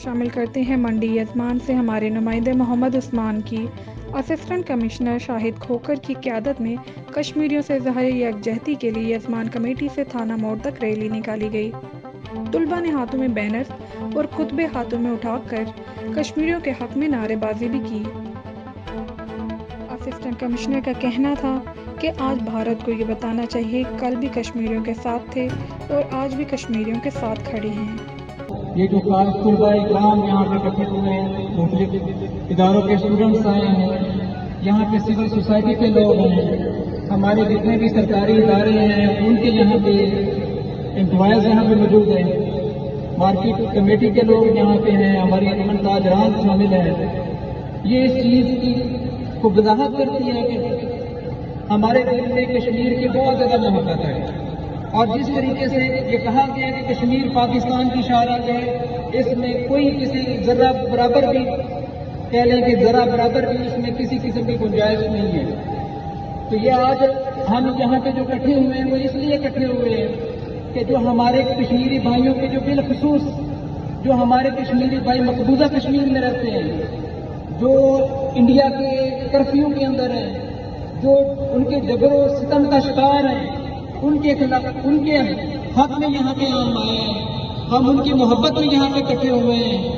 شامل کرتے ہیں منڈی یزمان سے ہمارے نمائندے محمد عثمان کی اسسٹنٹ کمشنر شاہد کھوکر کی قیادت میں کشمیریوں سے اظہار یکجہتی کے لیے یزمان کمیٹی سے تھانہ موڑ تک ریلی نکالی گئی۔ طلباء نے ہاتھوں میں بینرز اور خطبے ہاتھوں میں اٹھا کر کشمیریوں کے حق میں نعرے بازی بھی کی۔ اسسٹنٹ کمشنر کا کہنا تھا کہ آج بھارت کو یہ بتانا چاہیے کل بھی کشمیریوں کے ساتھ تھے اور آج بھی کشمیریوں کے ساتھ کھڑے ہیں۔ یہ جو خاص طلباء اکرام یہاں پہ اکٹھے ہوئے ہیں، مختلف اداروں کے اسٹوڈنٹس آئے ہیں، یہاں پہ سول سوسائٹی کے لوگ ہیں، ہمارے جتنے بھی سرکاری ادارے ہیں ان کے یہاں پہ امپلائز یہاں پہ موجود ہیں، مارکیٹ کمیٹی کے لوگ یہاں پہ ہیں، ہماری امن تاجران شامل ہیں۔ یہ اس چیز کی کو وضاحت کرتی ہے کہ ہمارے دل میں کشمیر کی بہت زیادہ محبت ہے، اور جس طریقے سے یہ کہا گیا کہ کشمیر پاکستان کی شارک ہے، اس میں کوئی کسی ذرہ برابر بھی کہہ لیں کہ ذرہ برابر بھی اس میں کسی قسم کی گنجائش نہیں ہے۔ تو یہ آج ہم یہاں پہ جو اکٹھے ہوئے ہیں وہ اس لیے اکٹھے ہوئے ہیں کہ جو ہمارے کشمیری بھائیوں کے جو بالخصوص جو ہمارے کشمیری بھائی مقبوضہ کشمیر میں رہتے ہیں، جو انڈیا کے کرفیو کے اندر ہیں، جو ان کے جبر و ستم کا شکار ہیں، ان کے خلاف ان کے حق میں یہاں پہ ہم آئے ہیں، ہم ان کی محبت میں یہاں پہ اکٹھے ہوئے ہیں۔